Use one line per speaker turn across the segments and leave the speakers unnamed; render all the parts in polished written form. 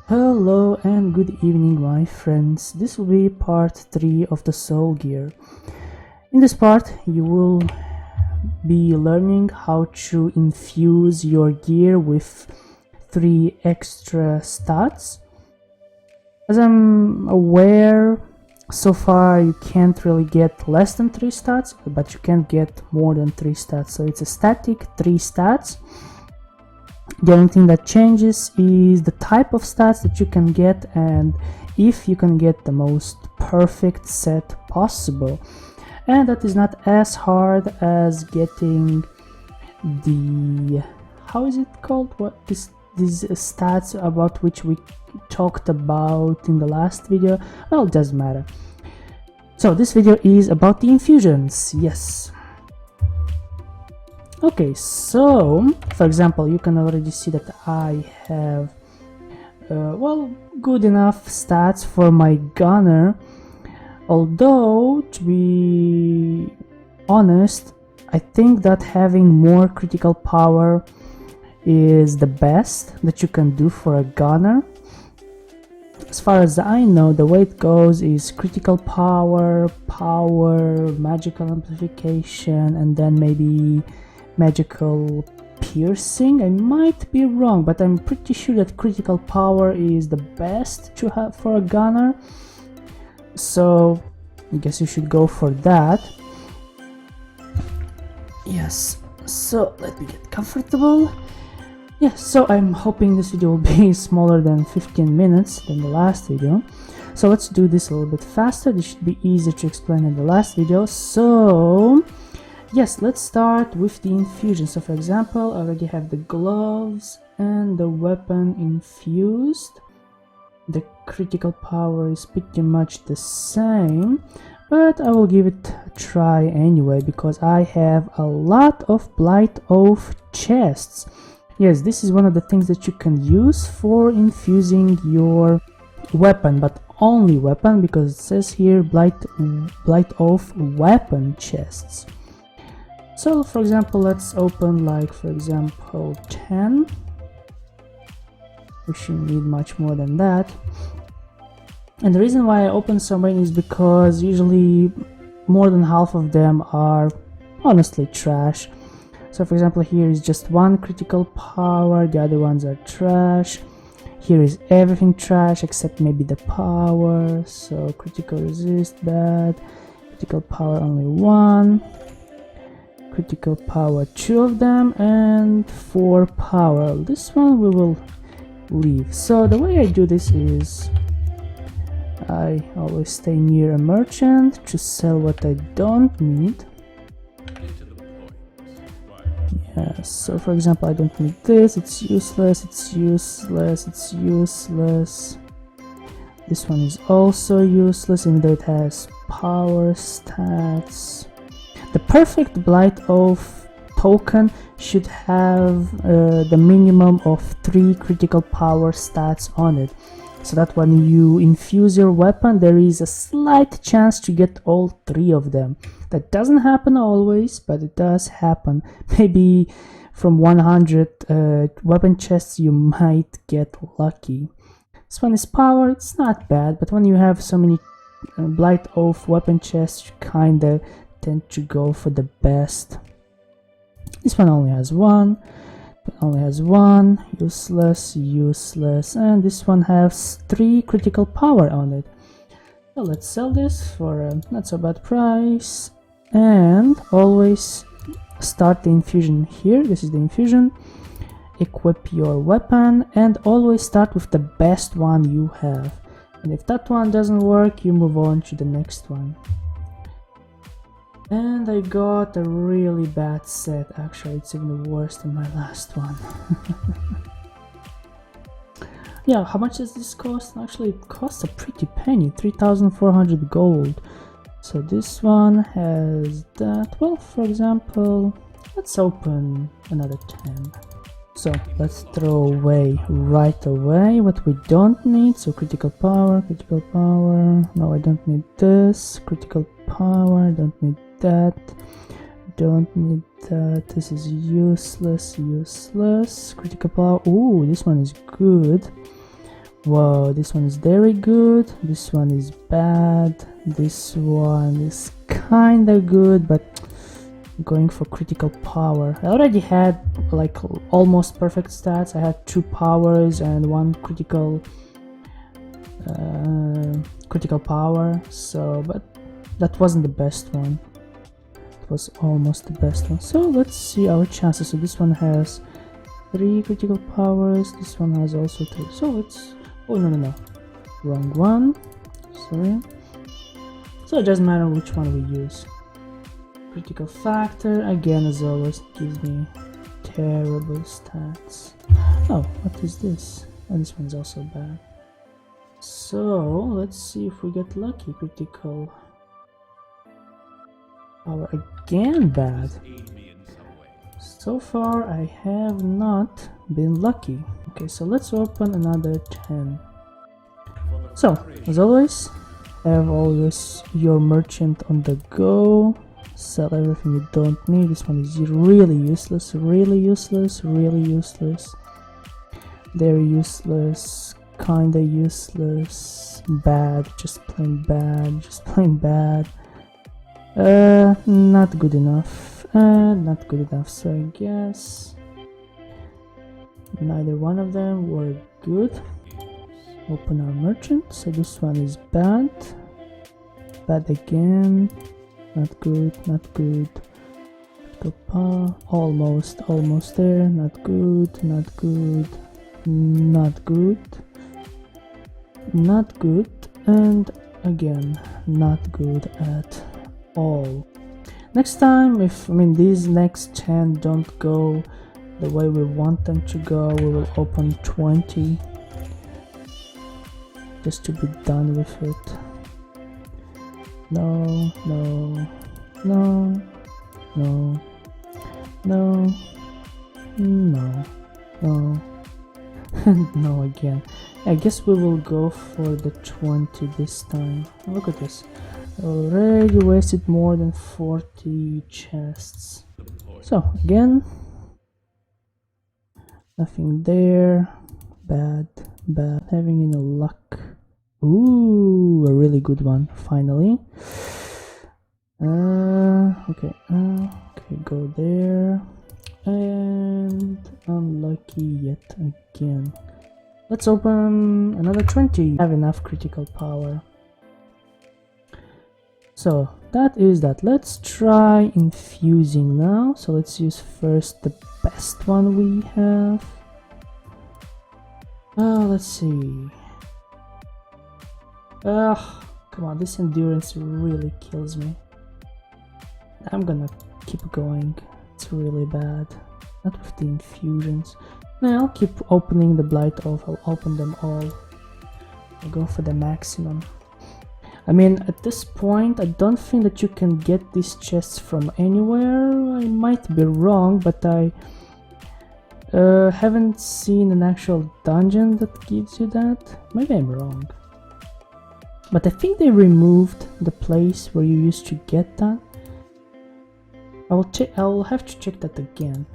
Hello and good evening, my friends. This will be part 3 of the Soul Gear. In this part, you will be learning how to infuse your gear with 3 extra stats. As I'm aware, so far you can't really get less than 3 stats, but you can get more than 3 stats. So it's a static 3 stats. The only thing that changes is the type of stats that you can get and if you can get the most perfect set possible. And that is not as hard as getting the, how is it called? What these stats about which we talked about in the last video? Well, it doesn't matter. So this video is about the infusions, yes. Okay, so for example, you can already see that I have well, good enough stats for my gunner, although to be honest, I think that having more critical power is the best that you can do for a gunner. As far as I know, the way it goes is critical power, magical amplification, and then maybe magical piercing. I might be wrong, but I'm pretty sure that critical power is the best to have for a gunner, so I guess you should go for that. Yes, so let me get comfortable. Yes, so I'm hoping this video will be smaller than 15 minutes than the last video. So let's do this a little bit faster. This should be easier to explain than the last video. So yes, let's start with the infusion. So for example, I already have the gloves and the weapon infused. The critical power is pretty much the same, but I will give it a try anyway because I have a lot of Blight of chests. Yes, this is one of the things that you can use for infusing your weapon, but only weapon, because it says here Blight of weapon chests. So for example, let's open like for example 10. We shouldn't need much more than that. And the reason why I open so many is because usually more than half of them are honestly trash. So for example, here is just one critical power, the other ones are trash. Here is everything trash except maybe the power. So critical resist, bad. Critical power only 1. Critical power 2 of them, and 4 power. This one we will leave. So the way I do this is I always stay near a merchant to sell what I don't need. Yes, so for example, I don't need this, it's useless, it's useless, it's useless. This one is also useless even though it has power stats. The perfect Blight of token should have the minimum of 3 critical power stats on it, so that when you infuse your weapon there is a slight chance to get all 3 of them. That doesn't happen always, but it does happen. Maybe from 100 weapon chests you might get lucky. This one is power, it's not bad, but when you have so many Blight of weapon chests, you kinda tend to go for the best. This one only has 1. Only has 1, useless, useless, and this one has 3 critical power on it. So let's sell this for a not so bad price, and always start the infusion here. This is the infusion. Equip your weapon and always start with the best one you have, and if that one doesn't work, you move on to the next one. And I got a really bad set, actually it's even worse than my last one. Yeah, how much does this cost? Actually it costs a pretty penny, 3,400 gold. So this one has that. Well, for example, let's open another 10. So let's throw away right away what we don't need. So critical power, no, I don't need this. Critical power, don't need that, don't need that. This is useless. Critical power, ooh, this one is good. Whoa, this one is very good, this one is bad, this one is kinda good, but I'm going for critical power. I already had like almost perfect stats. I had 2 powers and 1 critical power, so but that wasn't the best one. It was almost the best one. So let's see our chances. So this one has 3 critical powers, this one has also 3, so it's, oh no, wrong one, sorry. So it doesn't matter which one we use. Critical factor, again as always, gives me terrible stats. Oh, what is this? Oh, this one's also bad. So let's see if we get lucky. Critical power, again bad. So far I have not been lucky. Okay, so let's open another 10. So as always, have always your merchant on the go. Sell everything you don't need. This one is really useless, really useless, really useless, very useless, kinda useless, bad, just plain bad, just plain bad. Not good enough, not good enough, so I guess neither one of them were good. Open our merchant, so this one is bad, bad again, not good, not good, almost there, not good, not good, not good, not good, and again, not good at all. Next time, if these next 10 don't go the way we want them to go, we will open 20 just to be done with it. No, no, no, no, no, no, no, no again. I guess we will go for the 20 this time. Look at this. Already wasted more than 40 chests. So again, nothing there. Bad, bad. Having any luck. Ooh, a really good one, finally. Okay, go there. And unlucky yet again. Let's open another 20. Have enough critical power. So that is that. Let's try infusing now. So let's use first the best one we have. Let's see. Come on, this endurance really kills me. I'm gonna keep going. It's really bad. Not with the infusions. No, I'll keep opening the Blight of. I'll open them all. I'll go for the maximum. At this point, I don't think that you can get these chests from anywhere. I might be wrong, but I haven't seen an actual dungeon that gives you that. Maybe I'm wrong. But I think they removed the place where you used to get that. I'll have to check that again.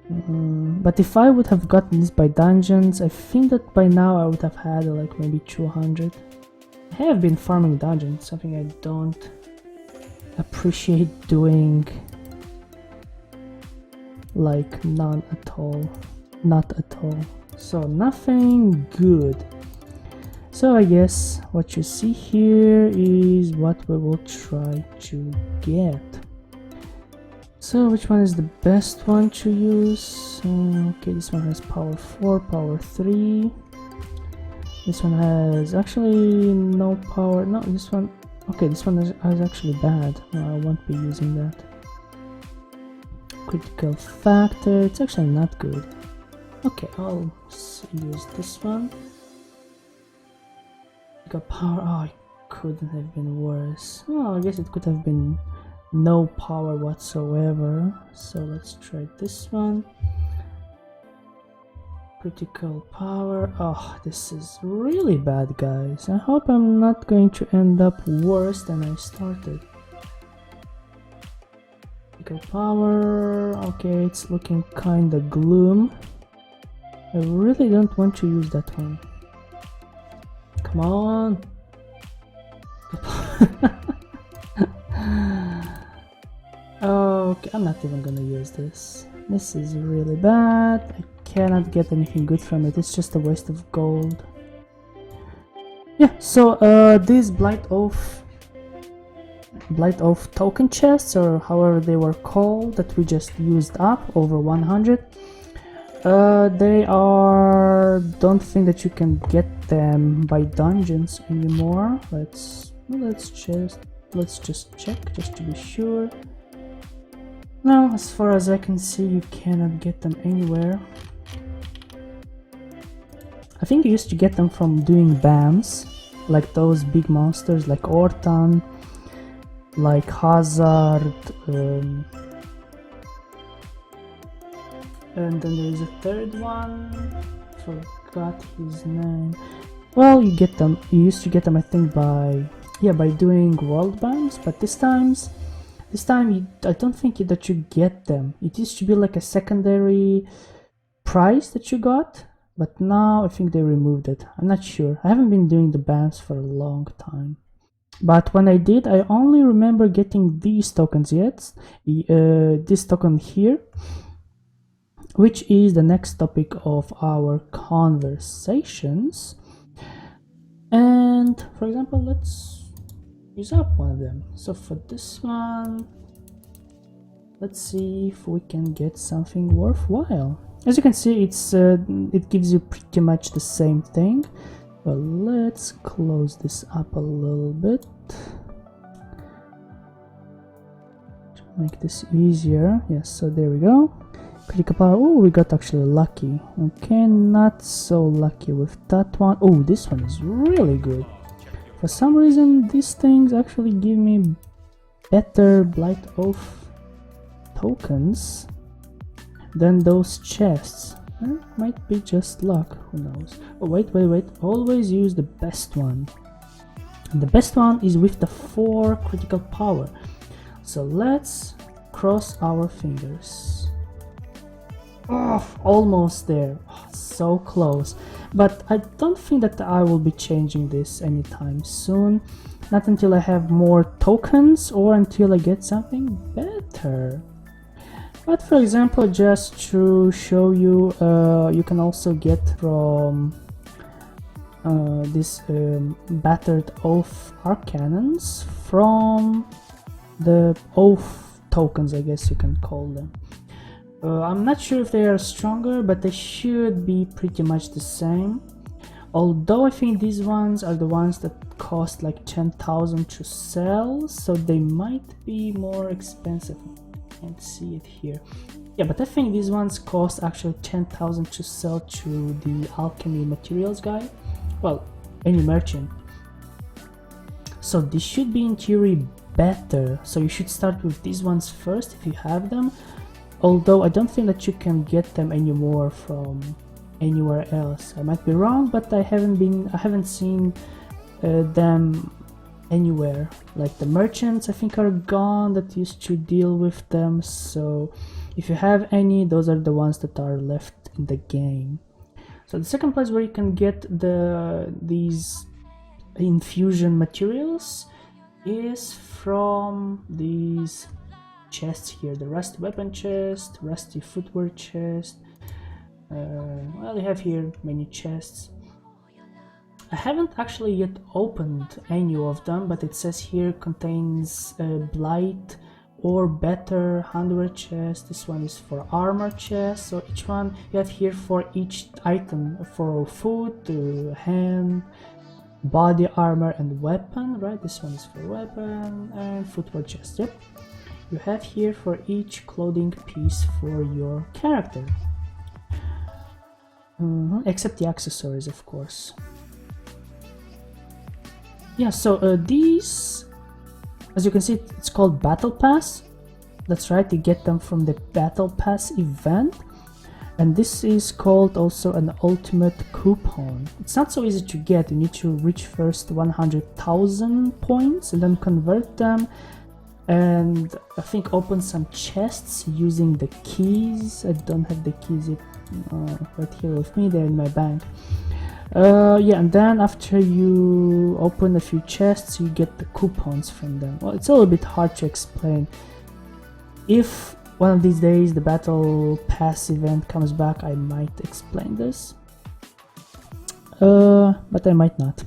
But if I would have gotten this by dungeons, I think that by now I would have had like maybe 200. I have been farming dungeons, something I don't appreciate doing, like none at all, not at all. So nothing good. So I guess what you see here is what we will try to get. So which one is the best one to use? Okay, this one has power 4, power 3. This one has actually no power. No, this one. Okay, this one is actually bad. No, I won't be using that. Critical factor. It's actually not good. Okay, I'll use this one. Critical power. Oh, it couldn't have been worse. Oh, I guess it could have been no power whatsoever. So let's try this one. Critical power. Oh, this is really bad, guys. I hope I'm not going to end up worse than I started. Critical power. Okay, it's looking kinda gloom. I really don't want to use that one. Come on. Okay, I'm not even gonna use this. This is really bad. I cannot get anything good from it. It's just a waste of gold. Yeah, so these Blight of token chests, or however they were called, that we just used up, over 100. They are... don't think that you can get them by dungeons anymore. Let's just check, just to be sure. No, as far as I can see, you cannot get them anywhere. I think you used to get them from doing BAMs, like those big monsters like Orton, like Hazard, and then there is a third one, forgot his name. Well, you get them, you used to get them I think by doing world BAMs, but this time I don't think that you get them. It used to be like a secondary prize that you got, but now I think they removed it. I'm not sure. I haven't been doing the BAMs for a long time. But when I did, I only remember getting these tokens yet. This token here, which is the next topic of our conversations. And for example, let's use up one of them. So for this one, let's see if we can get something worthwhile. As you can see, it gives you pretty much the same thing. Well, let's close this up a little bit to make this easier. Yes, so there we go. Critical power. Oh, we got actually lucky. Okay, not so lucky with that one. Oh, this one is really good. For some reason, these things actually give me better Blight of tokens than those chests. It might be just luck, who knows. Oh, wait. Always use the best one. And the best one is with the 4 critical power. So let's cross our fingers. Oh, almost there. Oh, so close. But I don't think that I will be changing this anytime soon. Not until I have more tokens or until I get something better. But for example, just to show you, you can also get from this battered oath arcanons from the oath tokens, I guess you can call them. I'm not sure if they are stronger, but they should be pretty much the same. Although I think these ones are the ones that cost like 10,000 to sell, so they might be more expensive. Can't see it here. Yeah, but I think these ones cost actually 10,000 to sell to the alchemy materials guy. Well, any merchant. So this should be in theory better. So you should start with these ones first if you have them. Although I don't think that you can get them anymore from anywhere else. I might be wrong, but I haven't seen them anywhere. Like the merchants I think are gone that used to deal with them. So if you have any, those are the ones that are left in the game. So the second place where you can get these infusion materials is from these chests here, the rusty weapon chest, rusty footwear chest. Well, you have here many chests. I haven't actually yet opened any of them, but it says here contains blight or better handwear chest. This one is for armor chest. So each one you have here for each item, for food, hand, body armor and weapon, right? This one is for weapon and footwear chest. Yep. You have here for each clothing piece for your character. Except the accessories, of course. Yeah, so these, as you can see, it's called Battle Pass. That's right, you get them from the Battle Pass event. And this is called also an ultimate coupon. It's not so easy to get. You need to reach first 100,000 points and then convert them. And I think open some chests using the keys. I don't have the keys yet right here with me. They're in my bank. Yeah, and then after you open a few chests, you get the coupons from them. Well, it's a little bit hard to explain. If one of these days the battle pass event comes back, I might explain this, but I might not.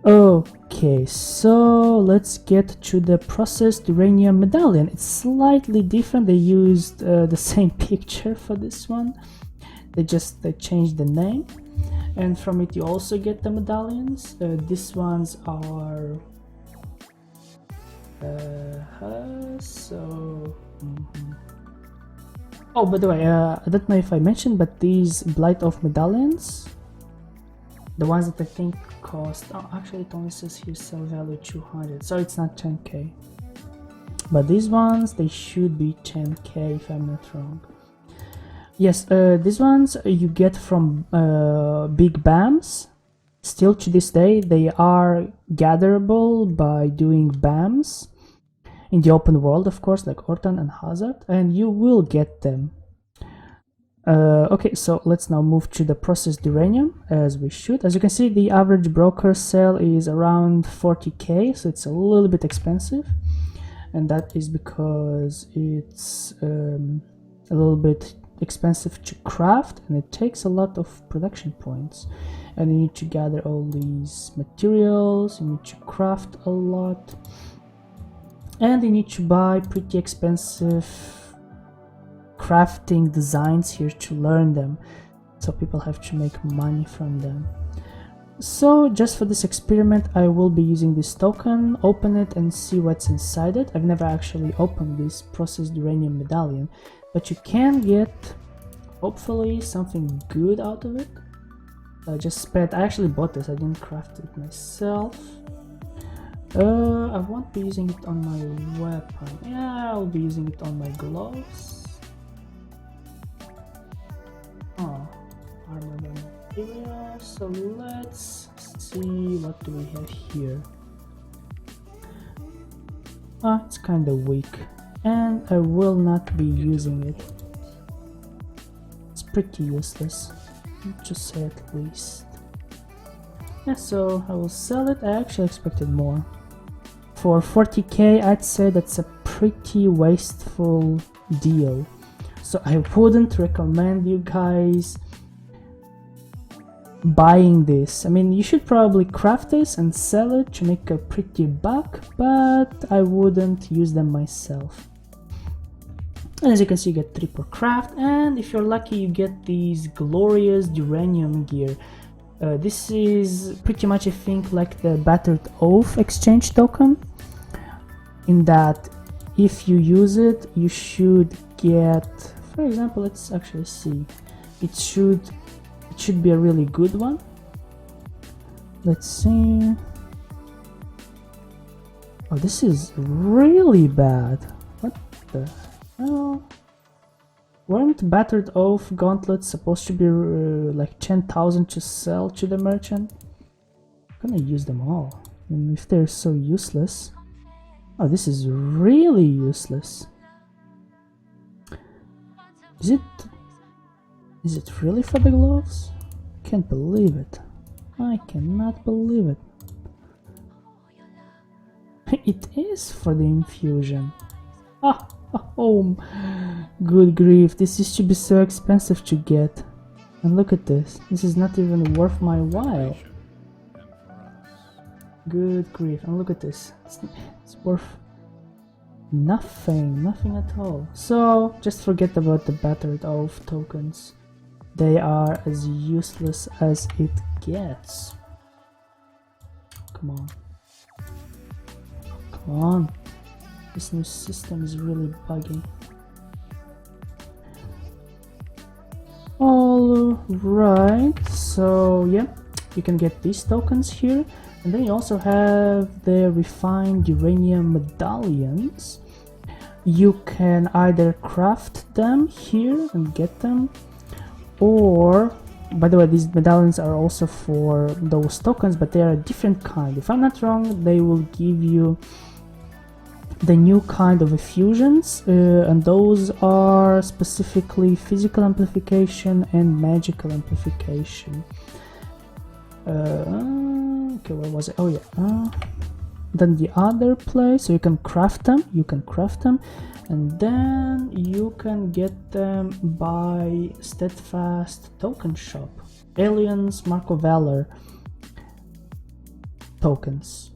Okay, so let's get to the processed uranium medallion. It's slightly different. They used the same picture for this one. They changed the name, and from it you also get the medallions. These ones are oh, by the way, I don't know if I mentioned, but these Blight of Medallions, the ones that I think cost, actually it only says here sell value 200, so it's not 10k, but these ones, they should be 10k if I'm not wrong. Yes, these ones you get from big BAMs. Still to this day they are gatherable by doing BAMs in the open world, of course, like Orton and Hazard, and you will get them. Okay, so let's now move to the processed uranium, as we should. As you can see, the average broker sale is around 40k, so it's a little bit expensive, and that is because it's a little bit expensive to craft, and it takes a lot of production points, and you need to gather all these materials, you need to craft a lot, and you need to buy pretty expensive crafting designs here to learn them, so people have to make money from them. So just for this experiment I will be using this token, open it and see what's inside it. I've never actually opened this processed uranium medallion, but you can get hopefully something good out of it. I actually bought this, I didn't craft it myself. I won't be using it on my weapon. Yeah, I'll be using it on my gloves. Oh, armor and material. So let's see, what do we have here? It's kind of weak, and I will not be using it. It's pretty useless, to say at least. Yeah, so I will sell it. I actually expected more. For 40k, I'd say that's a pretty wasteful deal. So I wouldn't recommend you guys buying this. I mean, you should probably craft this and sell it to make a pretty buck, but I wouldn't use them myself. And as you can see, you get 3 per craft, and if you're lucky you get these glorious uranium gear. This is pretty much, I think, like the Battered Oath exchange token, in that if you use it you should get, for example, let's actually see, it should be a really good one. Let's see. Oh, this is really bad. What the hell? Weren't Battered Oath gauntlets supposed to be like 10,000 to sell to the merchant? I'm gonna use them all. I mean, if they're so useless. Oh, this is really useless. Is it really for the gloves? I can't believe it. I cannot believe it. It is for the infusion. Oh, good grief, this used to be so expensive to get. And look at this, this is not even worth my while. Good grief, and look at this, it's worth nothing at all. So just forget about the Battered Oath tokens. They are as useless as it gets. Come on. Come on. This new system is really buggy. Alright, so yeah, you can get these tokens here. And then you also have the refined uranium medallions. You can either craft them here and get them, or, by the way, these medallions are also for those tokens, but they are a different kind. If I'm not wrong, they will give you the new kind of infusions, and those are specifically physical amplification and magical amplification. Okay, where was it? Oh yeah. Then the other place, so you can craft them. And then you can get them by Steadfast Token Shop. Aliens, Mark of Valor tokens.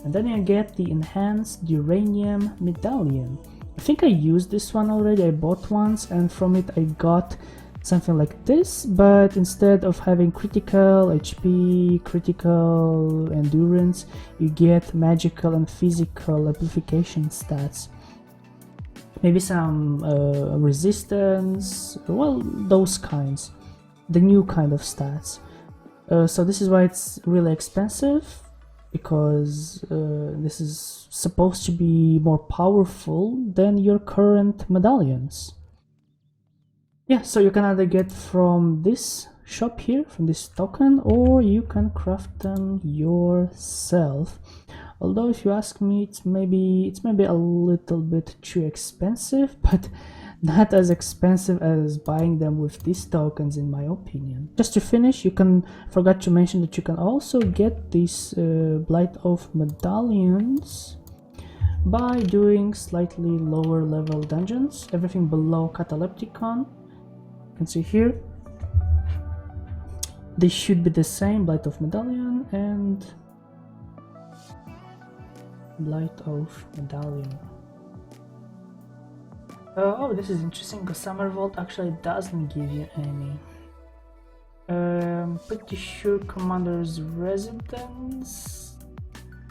And then you get the enhanced Uranium Medallion. I think I used this one already. I bought once, and from it I got something like this, but instead of having critical HP, critical endurance, you get magical and physical amplification stats. Maybe some resistance, well, those kinds, the new kind of stats. So this is why it's really expensive, because this is supposed to be more powerful than your current medallions. Yeah, so you can either get from this shop here, from this token, or you can craft them yourself. Although if you ask me, it's maybe a little bit too expensive, but not as expensive as buying them with these tokens, in my opinion. Just to finish, forgot to mention that you can also get these Blight of Medallions by doing slightly lower level dungeons, everything below Catalepticon. You can see here, they should be the same, Blight of Medallion and Blight of Medallion. Oh, this is interesting, because Summer Vault actually doesn't give you any. Pretty sure Commander's Residence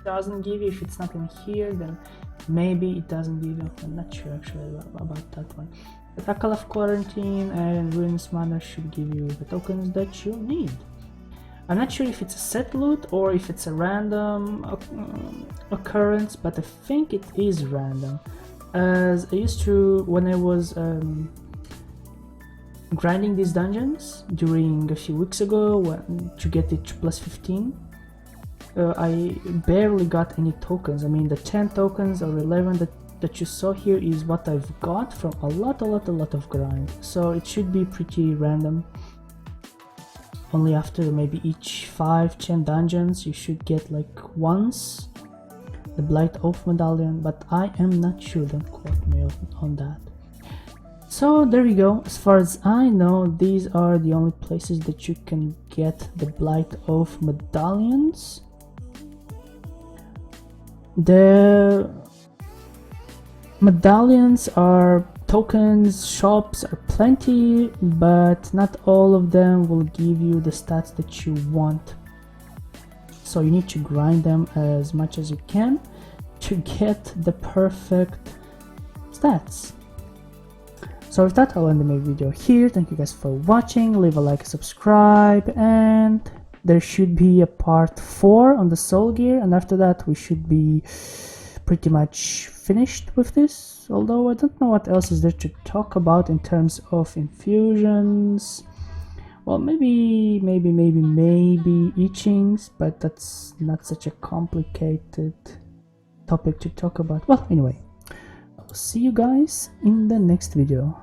doesn't give you. If it's not in here, then maybe it doesn't give you. I'm not sure actually about that one. But Akalaf Quarantine and Ruins Manor should give you the tokens that you need. I'm not sure if it's a set loot or if it's a random occurrence, but I think it is random. As I used to, when I was grinding these dungeons during a few weeks ago to get it to plus 15, I barely got any tokens. I mean, the 10 tokens or 11 that you saw here is what I've got from a lot of grind. So it should be pretty random. Only after maybe each 5-10 dungeons you should get like once the Blight of Medallion, but I am not sure, don't quote me on that. So there you go. As far as I know, these are the only places that you can get the Blight of Medallions. The medallions are tokens, shops are plenty, but not all of them will give you the stats that you want. So you need to grind them as much as you can to get the perfect stats. So with that, I'll end my video here. Thank you guys for watching. Leave a like, subscribe, and there should be a part 4 on the soul gear, and after that we should be pretty much finished with this. Although I don't know what else is there to talk about in terms of infusions. Well, maybe etchings, but that's not such a complicated topic to talk about. Well, anyway, I'll see you guys in the next video.